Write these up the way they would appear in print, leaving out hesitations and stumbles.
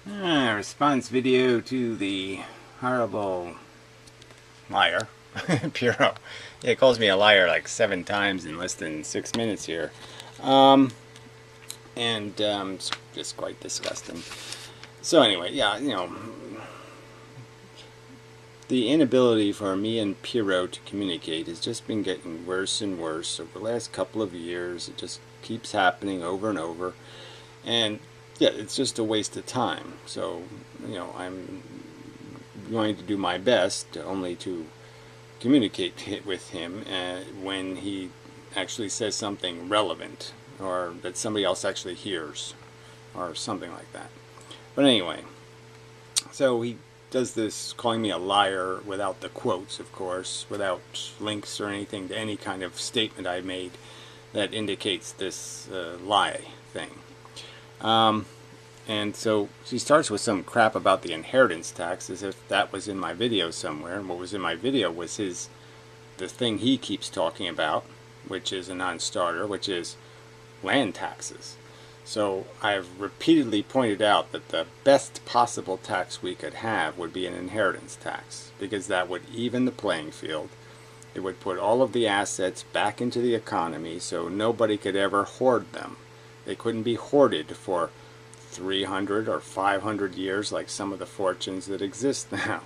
Response video to the horrible liar, Fyrrho. Yeah, he calls me a liar like 7 times in less than 6 minutes here. Um, it's just quite disgusting. So anyway, yeah, the inability for me and Fyrrho to communicate has just been getting worse and worse over the last couple of years. It just keeps happening over and over. And yeah, it's just a waste of time. So, I'm going to do my best only to communicate with him when he actually says something relevant or that somebody else actually hears or something like that. But anyway, so he does this calling me a liar without the quotes, of course, without links or anything to any kind of statement I made that indicates this lie thing. And so she starts with some crap about the inheritance tax as if that was in my video somewhere. And what was in my video was the thing he keeps talking about, which is a non-starter, which is land taxes. So I've repeatedly pointed out that the best possible tax we could have would be an inheritance tax, because that would even the playing field. It would put all of the assets back into the economy so nobody could ever hoard them. They couldn't be hoarded for 300 or 500 years like some of the fortunes that exist now.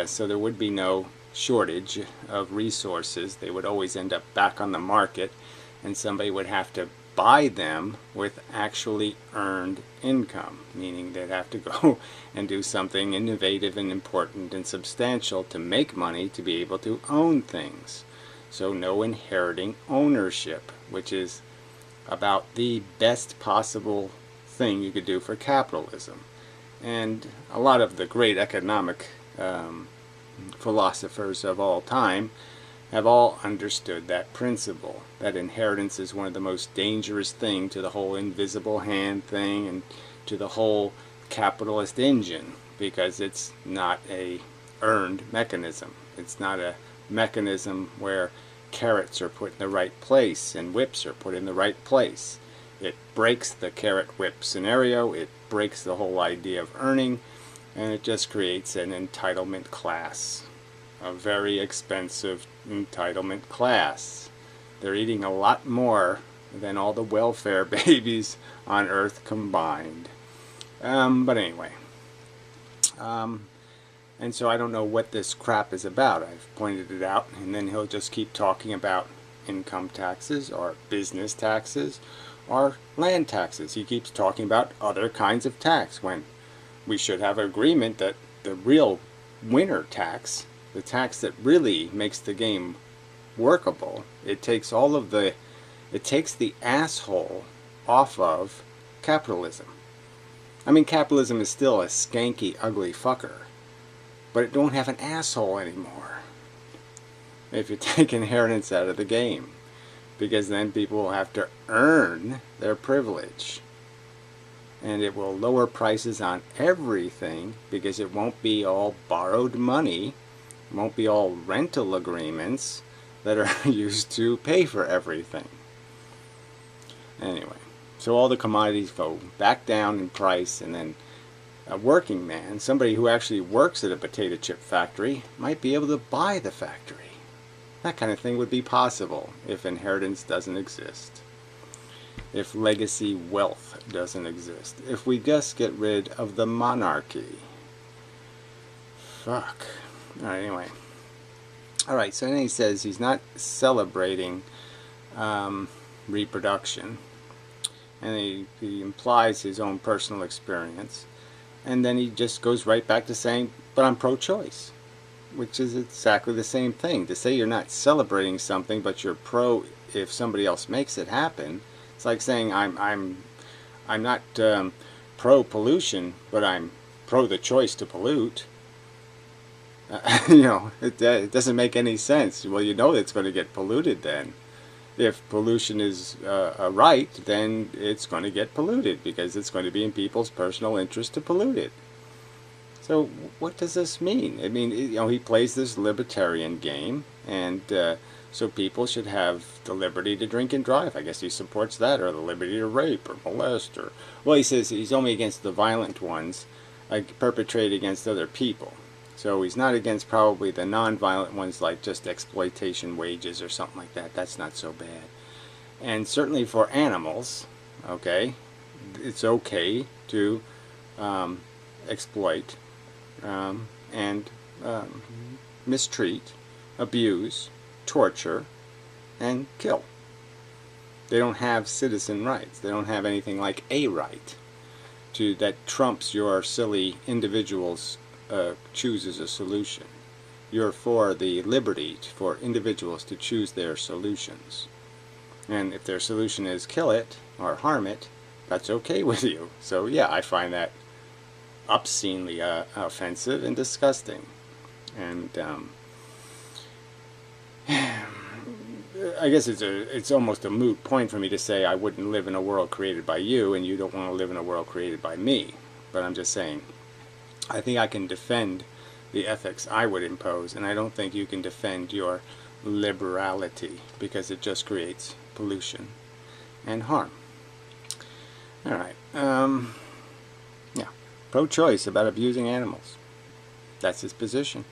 So there would be no shortage of resources. They would always end up back on the market, and somebody would have to buy them with actually earned income, meaning they'd have to go and do something innovative and important and substantial to make money to be able to own things. So no inheriting ownership, which is about the best possible thing you could do for capitalism. And a lot of the great economic philosophers of all time have all understood that principle, that inheritance is one of the most dangerous things to the whole invisible hand thing and to the whole capitalist engine, because it's not a earned mechanism. It's not a mechanism where carrots are put in the right place and whips are put in the right place. It breaks the carrot whip scenario, it breaks the whole idea of earning, and it just creates an entitlement class. A very expensive entitlement class. They're eating a lot more than all the welfare babies on earth combined. But anyway. And so I don't know what this crap is about. I've pointed it out, and then he'll just keep talking about income taxes or business taxes or land taxes. He keeps talking about other kinds of tax when we should have an agreement that the real winner tax, the tax that really makes the game workable, it takes the asshole off of capitalism. I mean, capitalism is still a skanky, ugly fucker, but it don't have an asshole anymore if you take inheritance out of the game, because then people will have to earn their privilege, and it will lower prices on everything because it won't be all borrowed money, it won't be all rental agreements that are used to pay for everything. Anyway, so all the commodities go back down in price, and then a working man, somebody who actually works at a potato chip factory, might be able to buy the factory. That kind of thing would be possible if inheritance doesn't exist. If legacy wealth doesn't exist. If we just get rid of the monarchy. Fuck. Alright, anyway. Alright, so then he says he's not celebrating reproduction. And he implies his own personal experience. And then he just goes right back to saying, but I'm pro-choice, which is exactly the same thing. To say you're not celebrating something, but you're pro if somebody else makes it happen, it's like saying I'm not pro-pollution, but I'm pro the choice to pollute. It doesn't make any sense. Well, you know it's going to get polluted then. If pollution is a right, then it's going to get polluted because it's going to be in people's personal interest to pollute it. So what does this mean? I mean, he plays this libertarian game, and So people should have the liberty to drink and drive. I guess he supports that, or the liberty to rape or molest, or, well, he says he's only against the violent ones, like perpetrated against other people. So he's not against probably the non-violent ones, like just exploitation wages or something like that. That's not so bad. And certainly for animals, okay, it's okay to exploit and mistreat, abuse, torture, and kill. They don't have citizen rights. They don't have anything like a right to that trumps your silly individuals chooses a solution. You're for the liberty for individuals to choose their solutions. And if their solution is kill it or harm it, that's okay with you. So yeah, I find that obscenely offensive and disgusting. And I guess it's almost a moot point for me to say I wouldn't live in a world created by you and you don't want to live in a world created by me. But I'm just saying, I think I can defend the ethics I would impose, and I don't think you can defend your liberality, because it just creates pollution and harm. Alright, yeah, pro-choice about abusing animals. That's his position.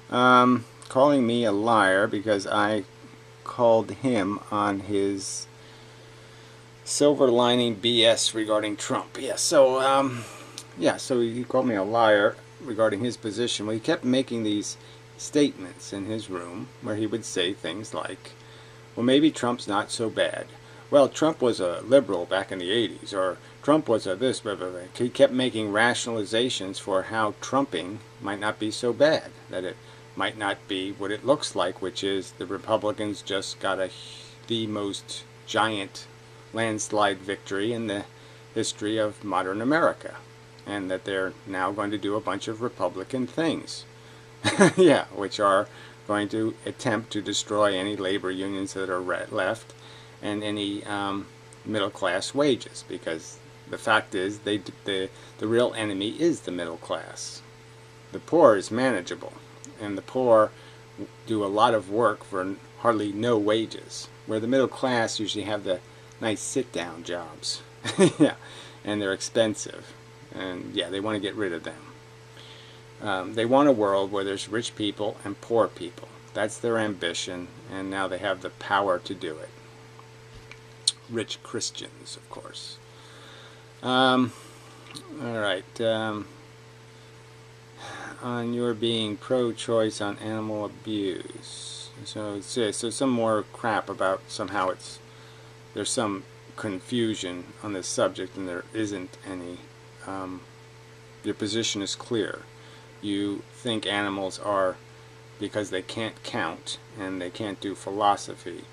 Calling me a liar because I called him on his silver lining BS regarding Trump. Yeah, so so he called me a liar regarding his position. Well, he kept making these statements in his room where he would say things like, well, maybe Trump's not so bad. Well, Trump was a liberal back in the 80s, or Trump was a this, blah, blah, blah. He kept making rationalizations for how Trumping might not be so bad, that it might not be what it looks like, which is the Republicans just got the most giant landslide victory in the history of modern America, and that they're now going to do a bunch of Republican things. Yeah, which are going to attempt to destroy any labor unions that are left and any middle class wages, because the fact is the real enemy is the middle class. The poor is manageable, and the poor do a lot of work for hardly no wages, where the middle class usually have the nice sit-down jobs. Yeah, and they're expensive, and yeah, they want to get rid of them. They want a world where there's rich people and poor people. That's their ambition, and now they have the power to do it. Rich Christians, of course. Alright, on your being pro-choice on animal abuse. So some more crap about somehow there's some confusion on this subject, and there isn't any. Your position is clear. You think animals are, because they can't count and they can't do philosophy,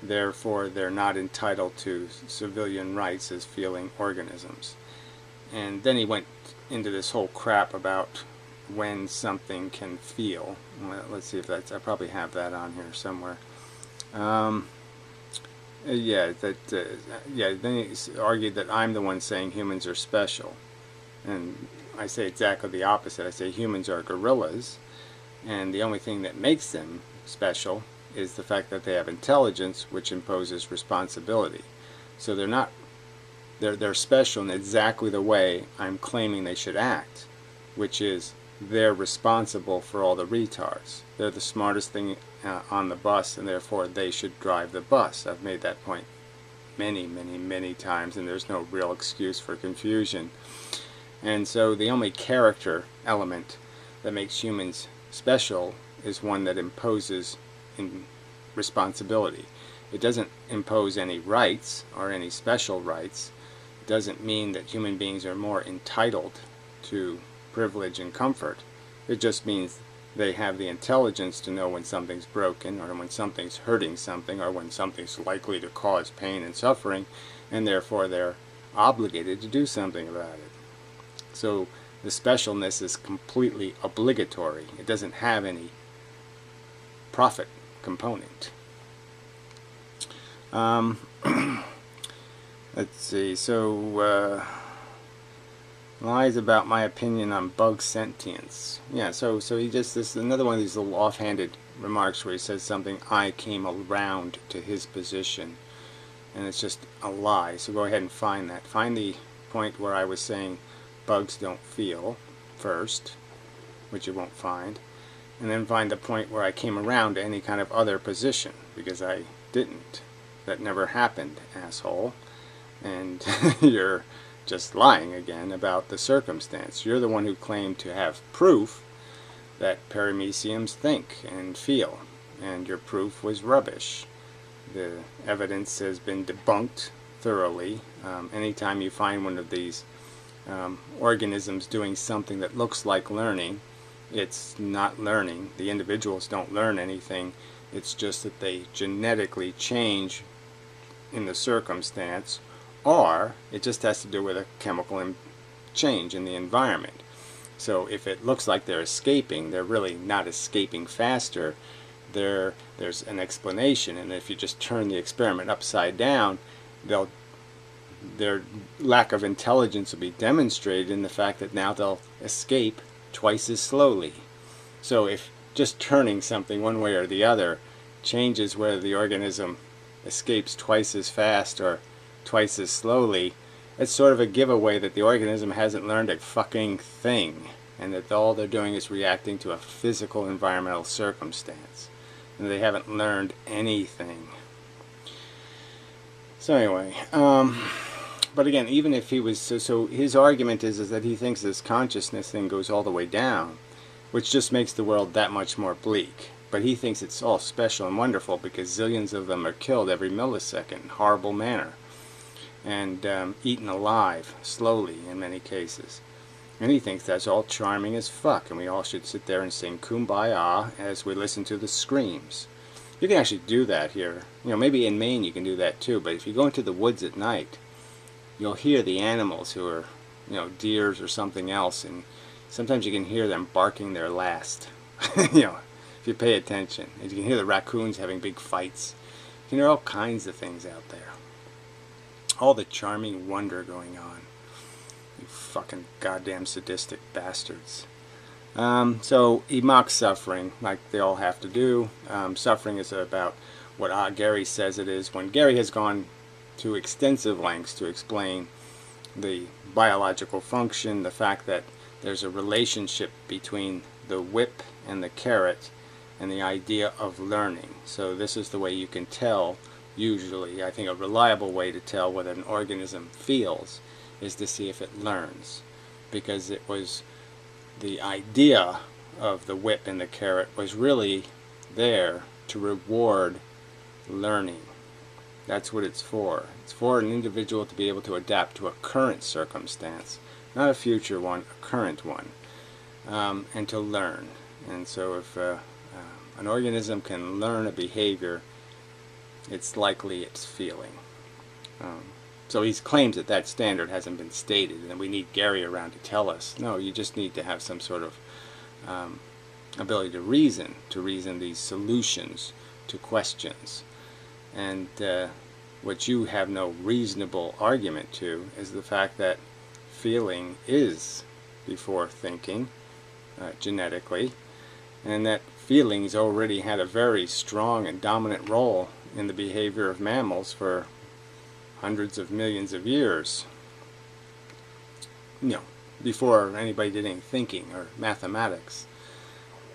therefore they're not entitled to civilian rights as feeling organisms. And then he went into this whole crap about when something can feel. Let's see if that's, I probably have that on here somewhere. Yeah, then he argued that I'm the one saying humans are special. And I say exactly the opposite. I say humans are gorillas, and the only thing that makes them special is the fact that they have intelligence, which imposes responsibility. So they're special in exactly the way I'm claiming they should act, which is they're responsible for all the retards. They're the smartest thing on the bus, and therefore they should drive the bus. I've made that point many times, and there's no real excuse for confusion. And so the only character element that makes humans special is one that imposes responsibility. It doesn't impose any rights or any special rights. It doesn't mean that human beings are more entitled to privilege and comfort. It just means they have the intelligence to know when something's broken, or when something's hurting something, or when something's likely to cause pain and suffering, and therefore they're obligated to do something about it. So the specialness is completely obligatory. It doesn't have any profit component. Let's see, so lies about my opinion on bug sentience. Yeah, so he just, this is another one of these little offhanded remarks where he says something, I came around to his position, and it's just a lie. So go ahead and find that. Find the point where I was saying bugs don't feel first, which you won't find, and then find the point where I came around to any kind of other position, because I didn't. That never happened, asshole. And you're just lying again about the circumstance. You're the one who claimed to have proof that parameciums think and feel, and your proof was rubbish. The evidence has been debunked thoroughly. Anytime you find one of these organisms doing something that looks like learning, it's not learning. The individuals don't learn anything. It's just that they genetically change in the circumstance, or it just has to do with a chemical change in the environment. So if it looks like they're escaping, they're really not escaping faster. There's an explanation, and if you just turn the experiment upside down, their lack of intelligence will be demonstrated in the fact that now they'll escape twice as slowly. So if just turning something one way or the other changes whether the organism escapes twice as fast or twice as slowly, it's sort of a giveaway that the organism hasn't learned a fucking thing, and that all they're doing is reacting to a physical environmental circumstance, and they haven't learned anything. So anyway, but again, even if he was, so his argument is that he thinks this consciousness thing goes all the way down, which just makes the world that much more bleak. But he thinks it's all special and wonderful because zillions of them are killed every millisecond in horrible manner, and eaten alive, slowly in many cases. And he thinks that's all charming as fuck, and we all should sit there and sing Kumbaya as we listen to the screams. You can actually do that here. You know, maybe in Maine you can do that too, but if you go into the woods at night, you'll hear the animals who are, you know, deers or something else, and sometimes you can hear them barking their last. You know, if you pay attention. And you can hear the raccoons having big fights. You can hear all kinds of things out there. All the charming wonder going on. You fucking goddamn sadistic bastards. So he mocks suffering, like they all have to do. Suffering is about what Gary says it is, when Gary has gone to extensive lengths to explain the biological function, the fact that there's a relationship between the whip and the carrot, and the idea of learning. So this is the way you can tell, usually, I think a reliable way to tell whether an organism feels is to see if it learns. Because it was the idea of the whip and the carrot was really there to reward learning. That's what it's for. It's for an individual to be able to adapt to a current circumstance, not a future one, a current one, and to learn. And so if an organism can learn a behavior, it's likely it's feeling. So he claims that that standard hasn't been stated, and we need Gary around to tell us. No, you just need to have some sort of ability to reason these solutions to questions. And what you have no reasonable argument to is the fact that feeling is before thinking, genetically, and that feelings already had a very strong and dominant role in the behavior of mammals for hundreds of millions of years. You know, before anybody did any thinking or mathematics.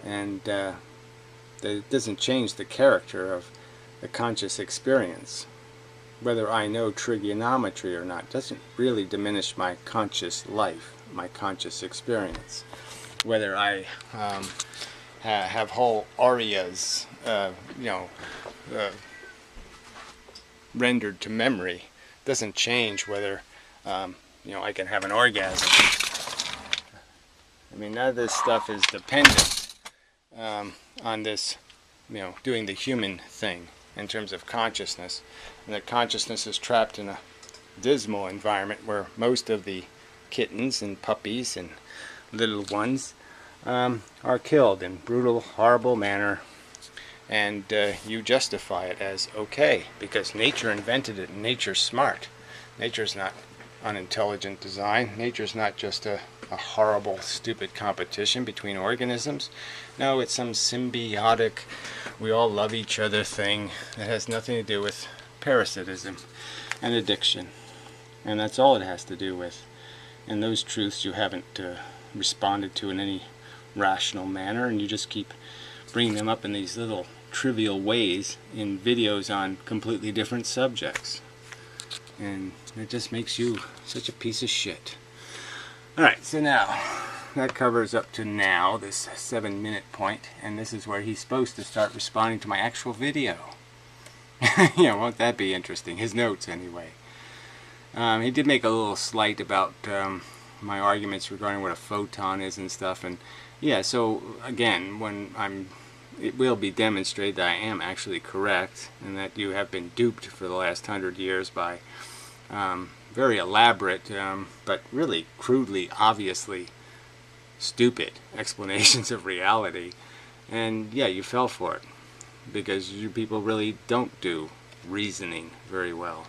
And that doesn't change the character of the conscious experience. Whether I know trigonometry or not doesn't really diminish my conscious life, my conscious experience. Whether I have whole arias, rendered to memory, doesn't change whether I can have an orgasm. I mean, none of this stuff is dependent on this, doing the human thing in terms of consciousness, and that consciousness is trapped in a dismal environment where most of the kittens and puppies and little ones are killed in brutal, horrible manner, and you justify it as okay because nature invented it and nature's smart. Nature's not unintelligent design. Nature's not just a a horrible, stupid competition between organisms. No, it's some symbiotic, we all love each other thing that has nothing to do with parasitism and addiction. And that's all it has to do with. And those truths you haven't responded to in any rational manner, and you just keep bringing them up in these little trivial ways in videos on completely different subjects. And it just makes you such a piece of shit. Alright, so now that covers up to now, this 7-minute point, and this is where he's supposed to start responding to my actual video. Yeah, won't that be interesting? His notes, anyway. He did make a little slight about my arguments regarding what a photon is and stuff, and yeah, so again, it will be demonstrated that I am actually correct, and that you have been duped for the last 100 years by very elaborate, but really crudely, obviously stupid explanations of reality. And yeah, you fell for it, because you people really don't do reasoning very well.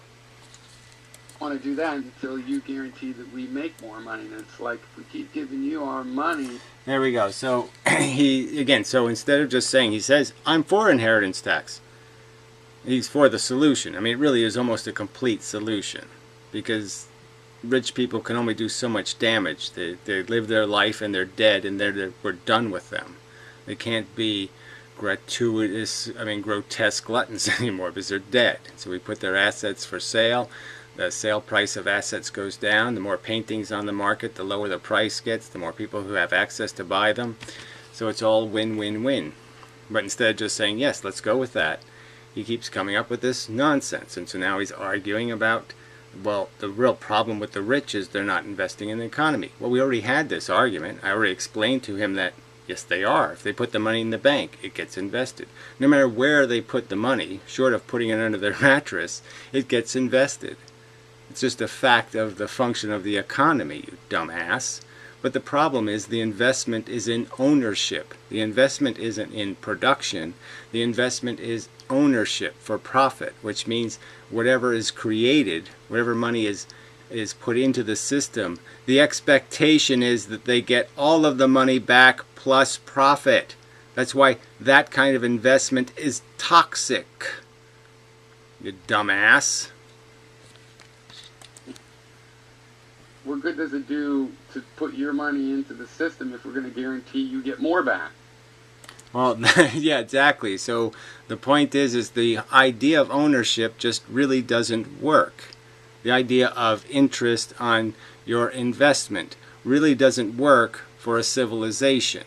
Want to do that until you guarantee that we make more money. And it's like, if we keep giving you our money. There we go. So so instead of just saying, he says, I'm for inheritance tax. He's for the solution. I mean, it really is almost a complete solution, because rich people can only do so much damage. They live their life and they're dead, and we're done with them. They can't be grotesque gluttons anymore, because they're dead. So we put their assets for sale. The sale price of assets goes down. The more paintings on the market, the lower the price gets, the more people who have access to buy them. So it's all win-win-win. But instead of just saying, yes, let's go with that, he keeps coming up with this nonsense. And so now he's arguing about, well, the real problem with the rich is they're not investing in the economy. Well, we already had this argument. I already explained to him that, yes, they are. If they put the money in the bank, it gets invested. No matter where they put the money, short of putting it under their mattress, it gets invested. It's just a fact of the function of the economy, you dumbass. But the problem is the investment is in ownership. The investment isn't in production. The investment is ownership for profit, which means whatever is created, whatever money is put into the system, the expectation is that they get all of the money back plus profit. That's why that kind of investment is toxic, you dumbass. What good does it do to put your money into the system if we're going to guarantee you get more back? Well, yeah, exactly. So the point is the idea of ownership just really doesn't work. The idea of interest on your investment really doesn't work for a civilization,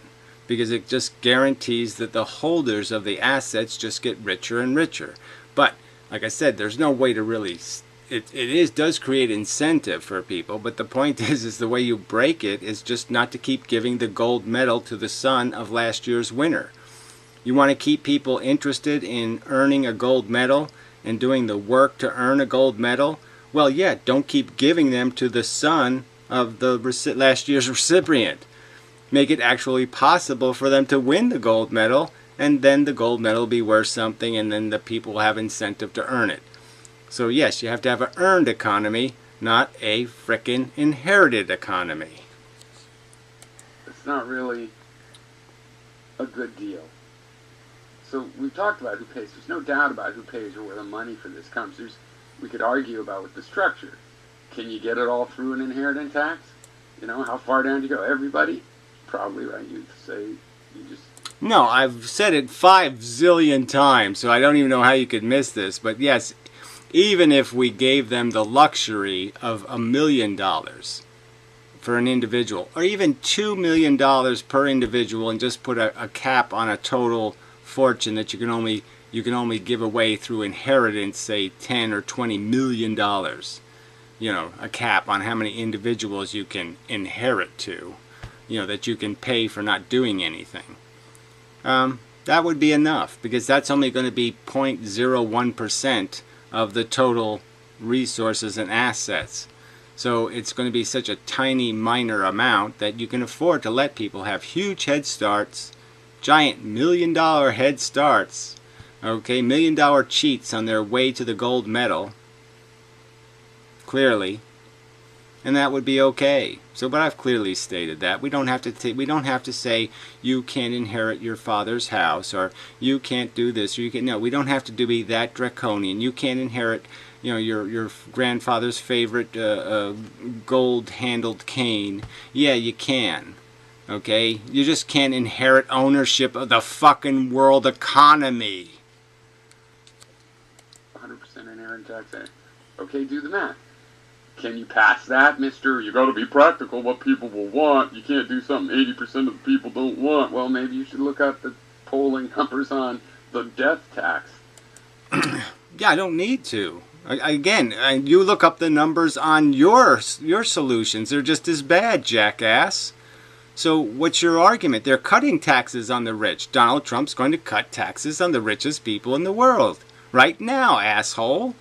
because it just guarantees that the holders of the assets just get richer and richer. But like I said, there's no way to really it does create incentive for people, but the point is the way you break it is just not to keep giving the gold medal to the son of last year's winner. You want to keep people interested in earning a gold medal and doing the work to earn a gold medal? Well, yeah, don't keep giving them to the son of the last year's recipient. Make it actually possible for them to win the gold medal, and then the gold medal will be worth something, and then the people will have incentive to earn it. So yes, you have to have an earned economy, not a frickin' inherited economy. It's not really a good deal. So we've talked about who pays. There's no doubt about who pays or where the money for this comes. We could argue about with the structure. Can you get it all through an inheritance tax? You know, how far down do you go? Everybody? Probably, right? You'd say you just... No, I've said it 5 zillion times, so I don't even know how you could miss this. But yes, even if we gave them the luxury of $1 million for an individual, or even $2 million per individual, and just put a cap on a total fortune that you can only give away through inheritance, say $10 or $20 million, you know, a cap on how many individuals you can inherit to, you know, that you can pay for not doing anything. That would be enough, because that's only going to be 0.01% of the total resources and assets. So it's going to be such a tiny, minor amount that you can afford to let people have huge head starts, giant $1 million head starts, okay, $1 million cheats on their way to the gold medal, clearly, and that would be okay. So, but I've clearly stated that we don't have to say you can't inherit your father's house, or you can't do this, or you can. No, we don't have to be that draconian. You can't inherit, your grandfather's favorite gold-handled cane. Yeah, you can. Okay, you just can't inherit ownership of the fucking world economy. 100% inherent tax. Okay, do the math. Can you pass that, Mr. You got to be practical, what people will want. You can't do something 80% of the people don't want. Well, maybe you should look up the polling numbers on the death tax. Yeah, I don't need to. Again, you look up the numbers on your solutions. They're just as bad, jackass. So what's your argument? They're cutting taxes on the rich. Donald Trump's going to cut taxes on the richest people in the world. Right now, asshole.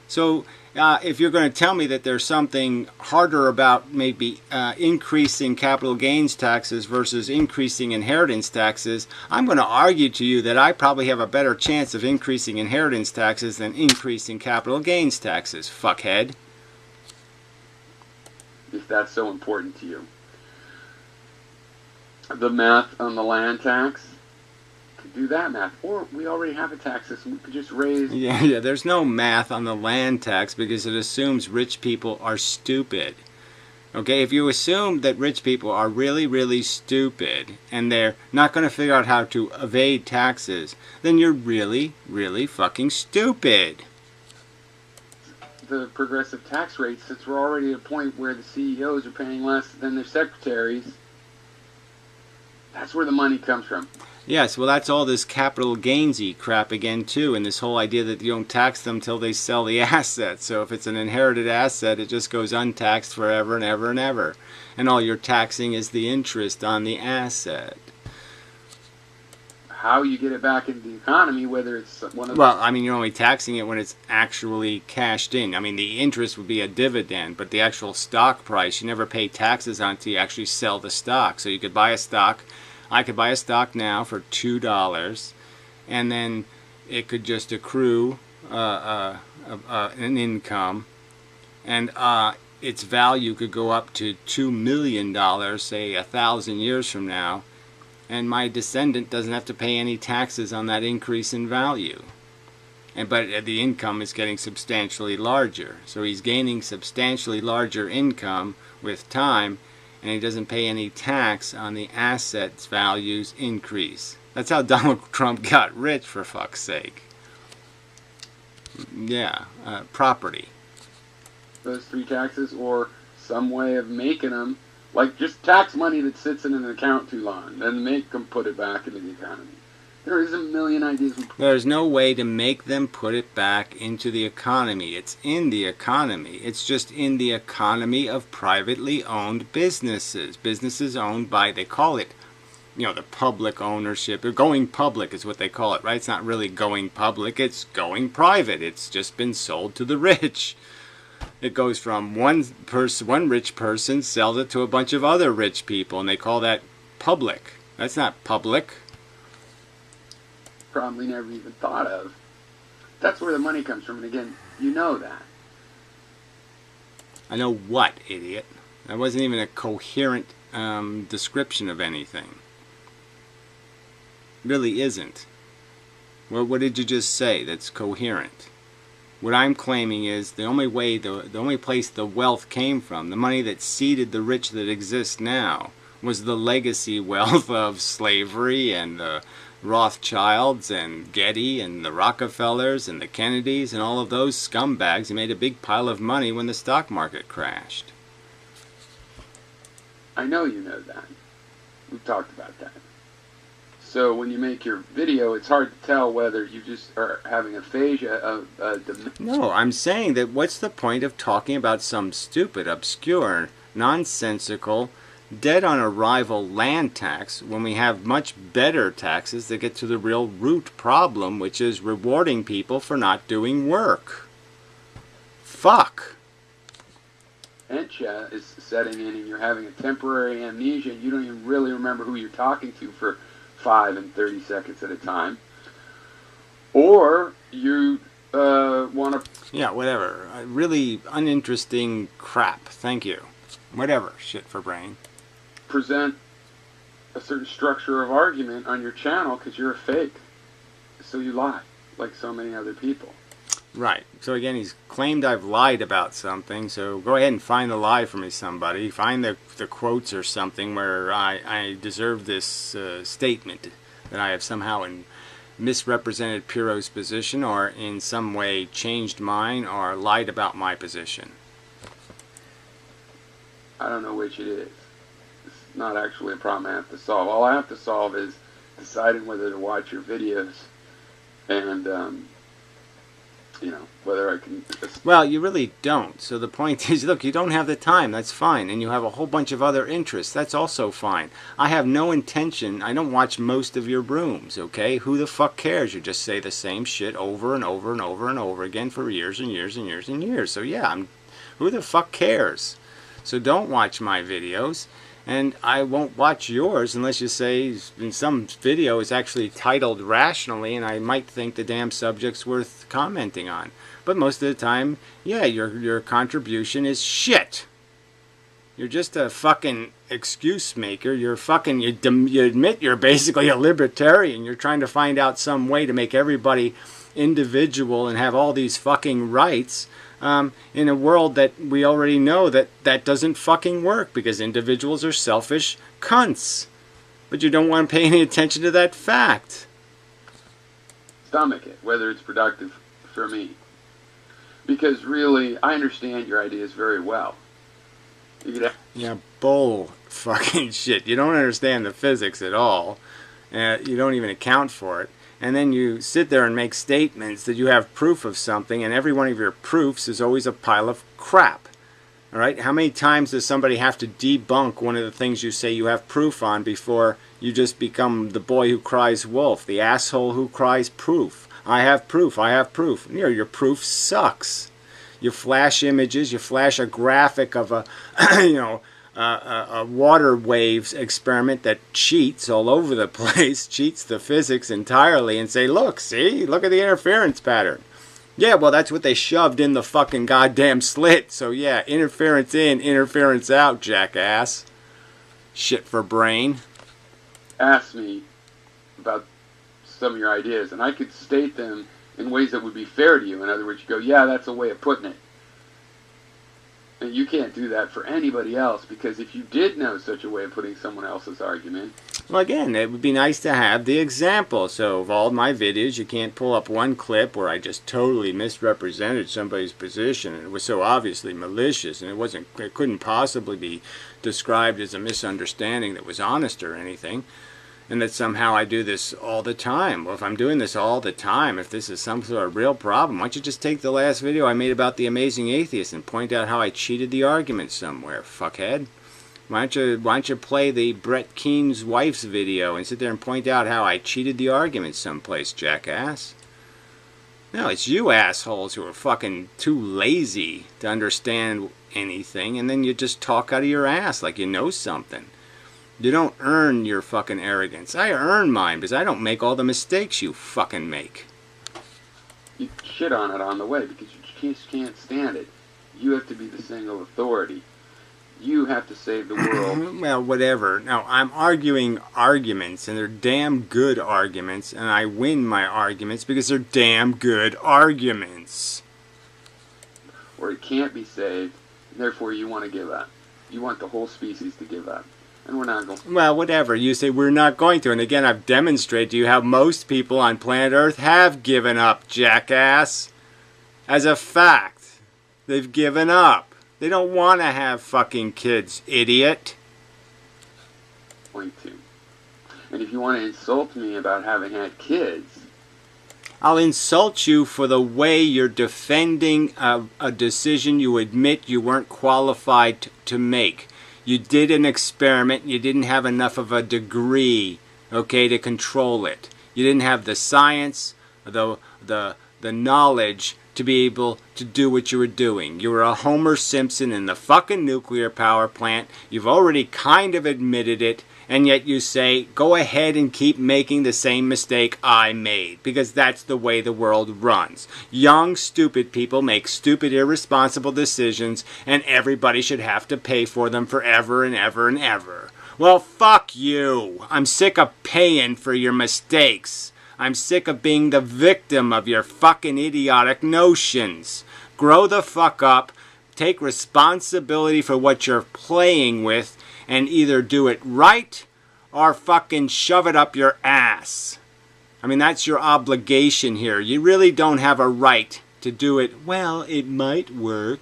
So if you're going to tell me that there's something harder about maybe increasing capital gains taxes versus increasing inheritance taxes, I'm going to argue to you that I probably have a better chance of increasing inheritance taxes than increasing capital gains taxes, fuckhead. If that's so important to you. The math on the land tax, could do that math. Or we already have a tax system. We could just raise... Yeah, there's no math on the land tax because it assumes rich people are stupid. Okay, if you assume that rich people are really, really stupid and they're not going to figure out how to evade taxes, then you're really, really fucking stupid. The progressive tax rates, since we're already at a point where the CEOs are paying less than their secretaries, that's where the money comes from. Yes, well, that's all this capital gainsy crap again, too, and this whole idea that you don't tax them till they sell the asset. So if it's an inherited asset, it just goes untaxed forever and ever and ever. And all you're taxing is the interest on the asset. How you get it back into the economy, whether it's one of... Well, I mean, you're only taxing it when it's actually cashed in. I mean, the interest would be a dividend, but the actual stock price, you never pay taxes on until you actually sell the stock. So you could buy a stock... I could buy a stock now for $2, and then it could just accrue an income, and its value could go up to $2 million, say 1,000 years from now, and my descendant doesn't have to pay any taxes on that increase in value. But the income is getting substantially larger, so he's gaining substantially larger income with time, and he doesn't pay any tax on the assets values increase. That's how Donald Trump got rich, for fuck's sake. Yeah, property. Those three taxes, or some way of making them, like just tax money that sits in an account too long, then make them put it back into the economy. There is a million ideas. There's no way to make them put it back into the economy. It's in the economy. It's just in the economy of privately owned businesses. Businesses owned by, they call it, the public ownership. Or going public is what they call it, right? It's not really going public. It's going private. It's just been sold to the rich. It goes from one rich person sells it to a bunch of other rich people, and they call that public. That's not public. Probably never even thought of. That's where the money comes from, and again, you know that. I know what, idiot? That wasn't even a coherent description of anything. Really isn't. Well, what did you just say that's coherent? What I'm claiming is the only way, the only place the wealth came from, the money that seeded the rich that exist now, was the legacy wealth of slavery and the Rothschilds and Getty and the Rockefellers and the Kennedys and all of those scumbags who made a big pile of money when the stock market crashed. I know you know that. We've talked about that. So when you make your video, it's hard to tell whether you just are having aphasia of... No, I'm saying that what's the point of talking about some stupid, obscure, nonsensical, dead-on-arrival land tax when we have much better taxes that get to the real root problem, which is rewarding people for not doing work. Fuck. Dementia is setting in and you're having a temporary amnesia. You don't even really remember who you're talking to for 5 and 30 seconds at a time. Or you want to Yeah, whatever. Really uninteresting crap. Thank you. Whatever. Shit for brain. Present a certain structure of argument on your channel because you're a fake. So you lie, like so many other people. Right. So again, he's claimed I've lied about something, so go ahead and find the lie for me, somebody. Find the quotes or something where I deserve this statement that I have somehow misrepresented Fyrrho's position or in some way changed mine or lied about my position. I don't know which it is. It's not actually a problem I have to solve. All I have to solve is deciding whether to watch your videos and you know, whether I can... Well, you really don't. So the point is, look, you don't have the time. That's fine. And you have a whole bunch of other interests. That's also fine. I have no intention. I don't watch most of your rooms, okay? Who the fuck cares? You just say the same shit over and over and over and over again for years and years and years and years. So yeah, who the fuck cares? So don't watch my videos. And I won't watch yours unless you say in some video it's actually titled rationally and I might think the damn subject's worth commenting on. But most of the time, yeah, your contribution is shit. You're just a fucking excuse maker. You're fucking, you admit you're basically a libertarian. You're trying to find out some way to make everybody individual and have all these fucking rights. In a world that we already know that doesn't fucking work because individuals are selfish cunts. But you don't want to pay any attention to that fact. Stomach it, whether it's productive for me. Because really, I understand your ideas very well. Yeah, bull fucking shit. You don't understand the physics at all. You don't even account for it. And then you sit there and make statements that you have proof of something, and every one of your proofs is always a pile of crap. All right? How many times does somebody have to debunk one of the things you say you have proof on before you just become the boy who cries wolf, the asshole who cries proof? I have proof, I have proof. You know, your proof sucks. You flash images, you flash a graphic of a, a water waves experiment that cheats all over the place, cheats the physics entirely, and say, look at the interference pattern. Yeah, well, that's what they shoved in the fucking goddamn slit. So yeah, interference in, interference out, jackass. Shit for brain. Ask me about some of your ideas, and I could state them in ways that would be fair to you. In other words, you go, yeah, that's a way of putting it. And you can't do that for anybody else, because if you did know such a way of putting someone else's argument... Well, again, it would be nice to have the example. So of all my videos, you can't pull up one clip where I just totally misrepresented somebody's position, and it was so obviously malicious, and it couldn't possibly be described as a misunderstanding that was honest or anything. And that somehow I do this all the time. Well, if I'm doing this all the time, if this is some sort of real problem, why don't you just take the last video I made about the amazing atheist and point out how I cheated the argument somewhere, fuckhead? Why don't you play the Brett Keene's wife's video and sit there and point out how I cheated the argument someplace, jackass? No, it's you assholes who are fucking too lazy to understand anything, and then you just talk out of your ass like you know something. You don't earn your fucking arrogance. I earn mine because I don't make all the mistakes you fucking make. You shit on it on the way because you just can't stand it. You have to be the single authority. You have to save the world. Well, whatever. No, I'm arguing arguments, and they're damn good arguments, and I win my arguments because they're damn good arguments. Or it can't be saved, and therefore you want to give up. You want the whole species to give up. And we're not going to. Well, whatever. You say we're not going to. And again, I've demonstrated to you how most people on planet Earth have given up, jackass. As a fact. They've given up. They don't want to have fucking kids, idiot. Point two. And if you want to insult me about having had kids... I'll insult you for the way you're defending a decision you admit you weren't qualified to make. You did an experiment, you didn't have enough of a degree, okay, to control it. You didn't have the science, the knowledge to be able to do what you were doing. You were a Homer Simpson in the fucking nuclear power plant. You've already kind of admitted it, and yet you say, go ahead and keep making the same mistake I made, because that's the way the world runs. Young, stupid people make stupid, irresponsible decisions, and everybody should have to pay for them forever and ever and ever. Well, fuck you. I'm sick of paying for your mistakes. I'm sick of being the victim of your fucking idiotic notions. Grow the fuck up, take responsibility for what you're playing with, and either do it right or fucking shove it up your ass. I mean, that's your obligation here. You really don't have a right to do it, well, it might work.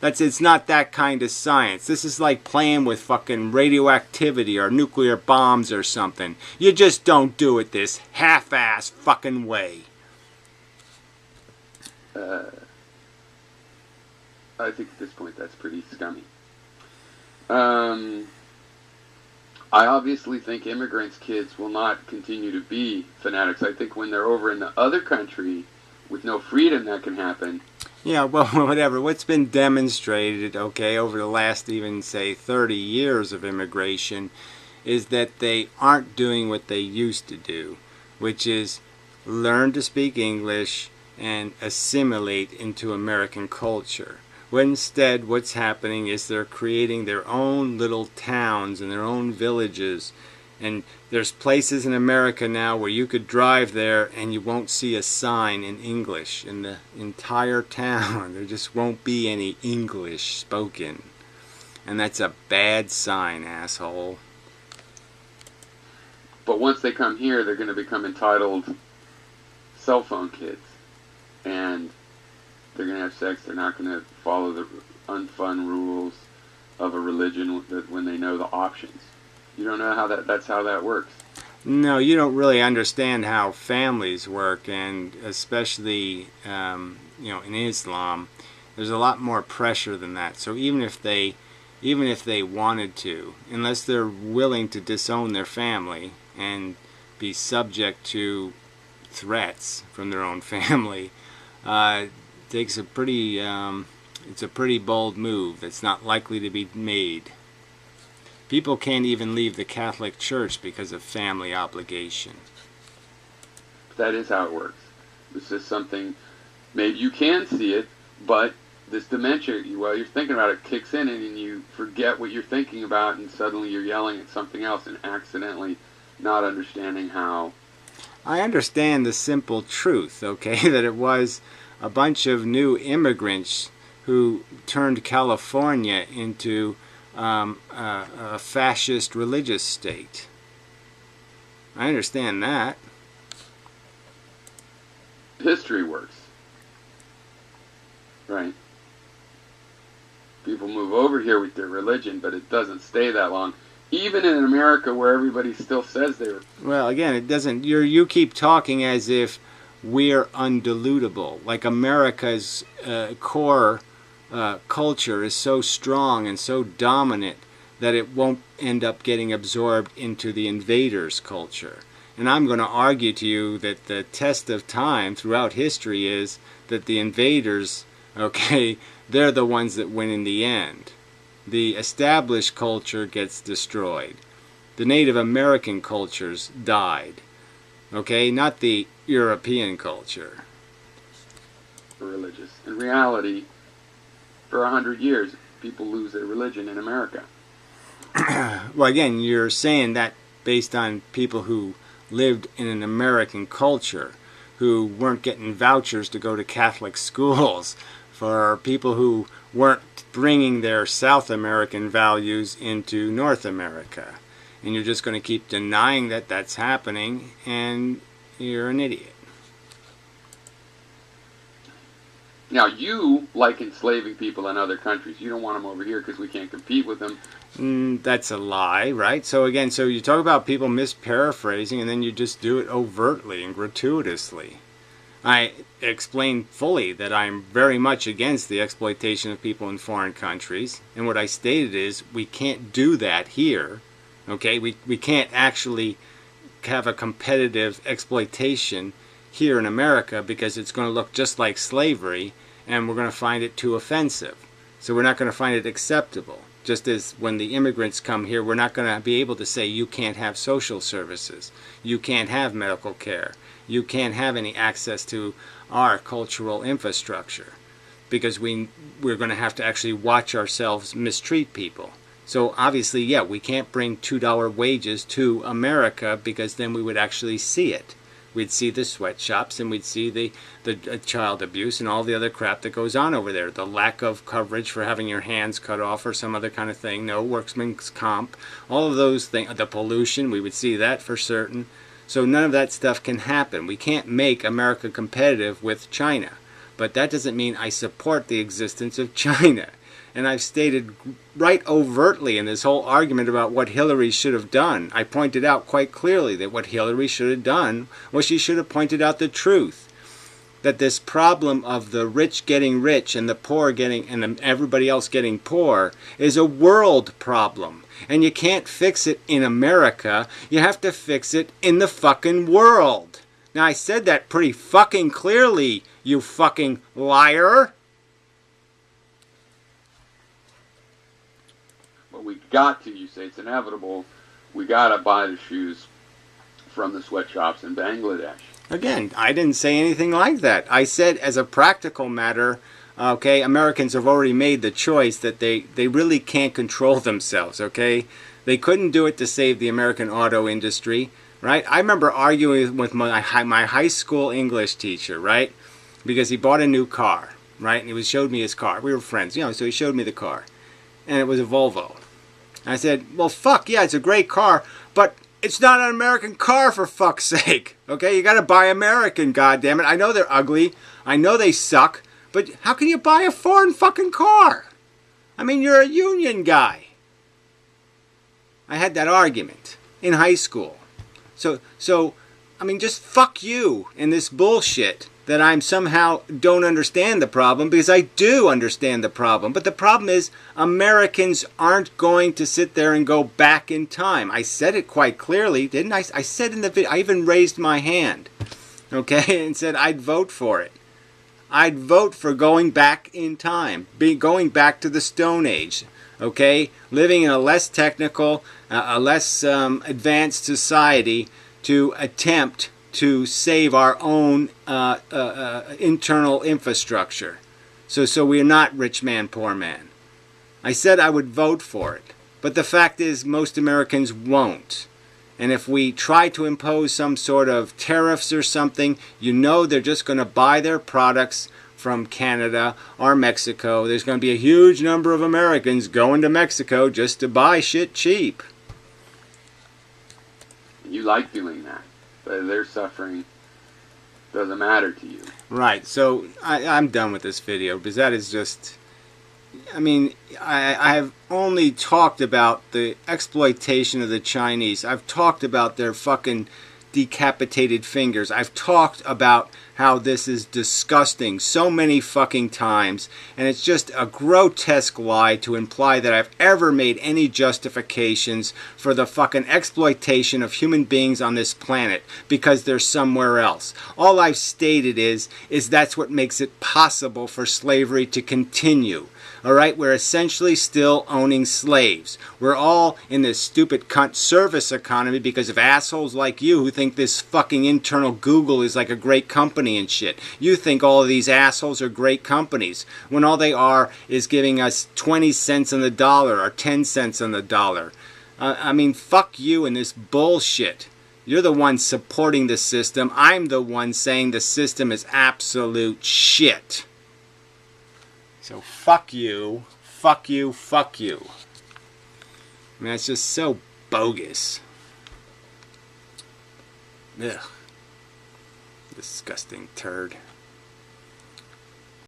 It's not that kind of science. This is like playing with fucking radioactivity or nuclear bombs or something. You just don't do it this half-ass fucking way. I think at this point that's pretty scummy. I obviously think immigrants' kids will not continue to be fanatics. I think when they're over in the other country with no freedom, that can happen. Yeah, well, whatever. What's been demonstrated, okay, over the last even, say, 30 years of immigration is that they aren't doing what they used to do, which is learn to speak English and assimilate into American culture. When instead, what's happening is they're creating their own little towns and their own villages. And there's places in America now where you could drive there and you won't see a sign in English in the entire town. There just won't be any English spoken. And that's a bad sign, asshole. But once they come here, they're going to become entitled cell phone kids. And they're going to have sex. They're not going to follow the unfun rules of a religion when they know the options. You don't know how that's how that works. No, you don't really understand how families work, and especially in Islam, there's a lot more pressure than that. So even if they wanted to, unless they're willing to disown their family and be subject to threats from their own family, takes a pretty it's a pretty bold move that's not likely to be made. People can't even leave the Catholic Church because of family obligation. That is how it works. This is something, maybe you can see it, but this dementia, while you're thinking about it, kicks in and you forget what you're thinking about, and suddenly you're yelling at something else and accidentally not understanding how. I understand the simple truth, okay, that it was a bunch of new immigrants who turned California into a fascist religious state. I understand that. History works. Right. People move over here with their religion, but it doesn't stay that long. Even in America, where everybody still says they're... Well, again, it doesn't... You keep talking as if we're undilutable. Like America's core... culture is so strong and so dominant that it won't end up getting absorbed into the invaders' culture. And I'm going to argue to you that the test of time throughout history is that the invaders, okay, they're the ones that win in the end. The established culture gets destroyed. The Native American cultures died. Okay, not the European culture. Religious. In reality, for 100 years, people lose their religion in America. Well, again, you're saying that based on people who lived in an American culture, who weren't getting vouchers to go to Catholic schools, for people who weren't bringing their South American values into North America. And you're just going to keep denying that that's happening, and you're an idiot. Now, you like enslaving people in other countries. You don't want them over here because we can't compete with them. That's a lie, right? So again, so you talk about people misparaphrasing, and then you just do it overtly and gratuitously. I explained fully that I'm very much against the exploitation of people in foreign countries, and what I stated is we can't do that here. Okay, we can't actually have a competitive exploitation here in America because it's going to look just like slavery, and we're going to find it too offensive. So we're not going to find it acceptable. Just as when the immigrants come here, we're not going to be able to say you can't have social services, you can't have medical care, you can't have any access to our cultural infrastructure, because we're going to have to actually watch ourselves mistreat people. So obviously, yeah, we can't bring $2 wages to America, because then we would actually see it. We'd see the sweatshops, and we'd see the child abuse and all the other crap that goes on over there. The lack of coverage for having your hands cut off or some other kind of thing. No workman's comp. All of those things. The pollution, we would see that for certain. So none of that stuff can happen. We can't make America competitive with China. But that doesn't mean I support the existence of China. And I've stated right overtly in this whole argument about what Hillary should have done. I pointed out quite clearly that what Hillary should have done was she should have pointed out the truth. That this problem of the rich getting rich and the poor getting, and everybody else getting poor, is a world problem. And you can't fix it in America. You have to fix it in the fucking world. Now, I said that pretty fucking clearly, you fucking liar. But we got to, you say it's inevitable, we got to buy the shoes from the sweatshops in Bangladesh. Again, I didn't say anything like that. I said, as a practical matter, okay, Americans have already made the choice that they really can't control themselves, okay? They couldn't do it to save the American auto industry, right? I remember arguing with my high school English teacher, right? Because he bought a new car, right? And he showed me his car. We were friends, you know, so he showed me the car. And it was a Volvo. And I said, well, fuck, yeah, it's a great car, but it's not an American car, for fuck's sake. Okay, you got to buy American, goddammit. I know they're ugly. I know they suck. But how can you buy a foreign fucking car? I mean, you're a union guy. I had that argument in high school. So I mean, just fuck you and this bullshit that I'm somehow don't understand the problem, because I do understand the problem. But the problem is Americans aren't going to sit there and go back in time. I said it quite clearly, didn't I? I said in the video, I even raised my hand, okay, and said I'd vote for it. I'd vote for going back in time, going back to the Stone Age, okay, living in a less technical, a less advanced society to attempt to save our own internal infrastructure. So we are not rich man, poor man. I said I would vote for it. But the fact is most Americans won't. And if we try to impose some sort of tariffs or something, you know they're just going to buy their products from Canada or Mexico. There's going to be a huge number of Americans going to Mexico just to buy shit cheap. You like doing that. But their suffering doesn't matter to you. Right. So I'm done with this video, because that is just... I mean, I've only talked about the exploitation of the Chinese. I've talked about their fucking decapitated fingers. I've talked about how this is disgusting so many fucking times, and it's just a grotesque lie to imply that I've ever made any justifications for the fucking exploitation of human beings on this planet because they're somewhere else. All I've stated is that's what makes it possible for slavery to continue. Alright, we're essentially still owning slaves. We're all in this stupid cunt service economy because of assholes like you who think this fucking internal Google is like a great company and shit. You think all of these assholes are great companies, when all they are is giving us 20 cents on the dollar or 10 cents on the dollar. I mean, fuck you and this bullshit. You're the one supporting the system. I'm the one saying the system is absolute shit. So fuck you, fuck you, fuck you. I mean, it's just so bogus. Ugh. Disgusting turd.